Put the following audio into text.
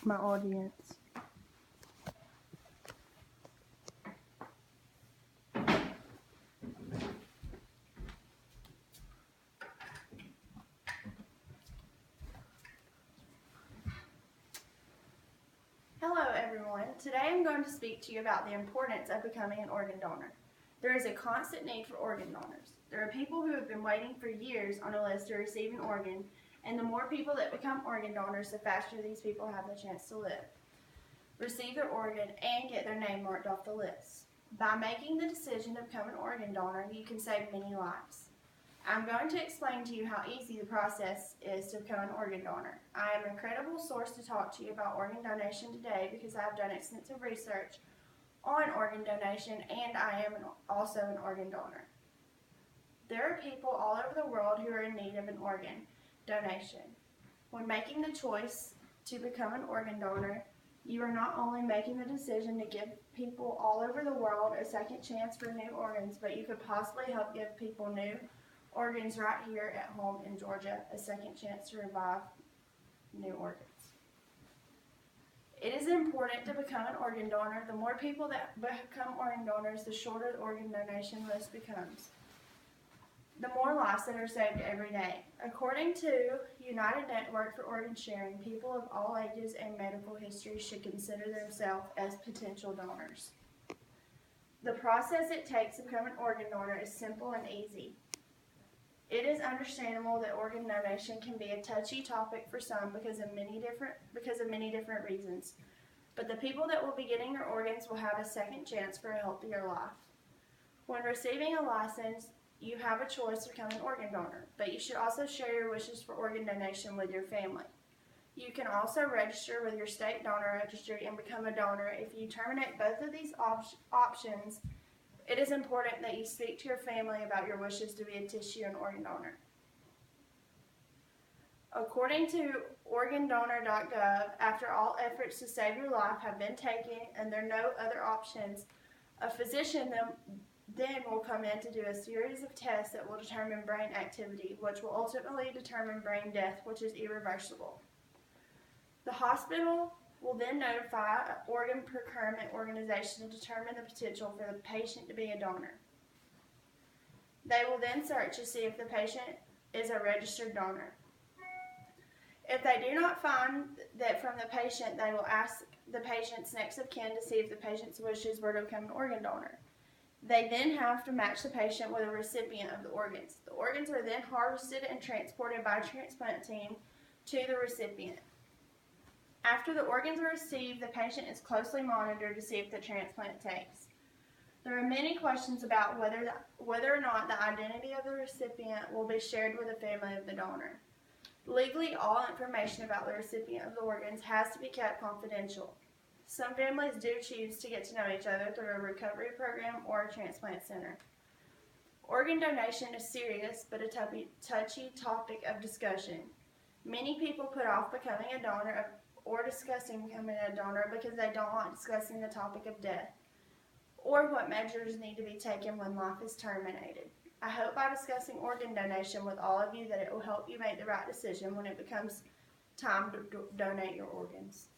my audience. Hello everyone. Today I'm going to speak to you about the importance of becoming an organ donor. There is a constant need for organ donors. There are people who have been waiting for years on a list to receive an organ, and the more people that become organ donors, the faster these people have the chance to live, receive their organ, and get their name marked off the list. By making the decision to become an organ donor, you can save many lives. I'm going to explain to you how easy the process is to become an organ donor. I am a credible source to talk to you about organ donation today because I have done extensive research on organ donation and I am also an organ donor. There are people all over the world who are in need of an organ donation. When making the choice to become an organ donor, you are not only making the decision to give people all over the world a second chance for new organs, but you could possibly help give people new organs right here at home in Georgia a second chance to revive new organs. It is important to become an organ donor. The more people that become organ donors, the shorter the organ donation list becomes. The more lives that are saved every day. According to United Network for Organ Sharing, people of all ages and medical history should consider themselves as potential donors. The process it takes to become an organ donor is simple and easy. It is understandable that organ donation can be a touchy topic for some because of many different reasons. But the people that will be getting your organs will have a second chance for a healthier life. When receiving a license, you have a choice to become an organ donor, but you should also share your wishes for organ donation with your family. You can also register with your state donor registry and become a donor. If you terminate both of these options, it is important that you speak to your family about your wishes to be a tissue and organ donor. According to organdonor.gov, after all efforts to save your life have been taken and there are no other options, a physician then will come in to do a series of tests that will determine brain activity, which will ultimately determine brain death, which is irreversible. The hospital will then notify an organ procurement organization to determine the potential for the patient to be a donor. They will then search to see if the patient is a registered donor. If they do not find that from the patient, they will ask the patient's next of kin to see if the patient's wishes were to become an organ donor. They then have to match the patient with a recipient of the organs. The organs are then harvested and transported by a transplant team to the recipient. After the organs are received, the patient is closely monitored to see if the transplant takes. There are many questions about whether or not the identity of the recipient will be shared with the family of the donor. Legally, all information about the recipient of the organs has to be kept confidential. Some families do choose to get to know each other through a recovery program or a transplant center. Organ donation is serious but a touchy topic of discussion. Many people put off becoming a donor or discussing becoming a donor because they don't like discussing the topic of death or what measures need to be taken when life is terminated. I hope by discussing organ donation with all of you that it will help you make the right decision when it becomes time to donate your organs.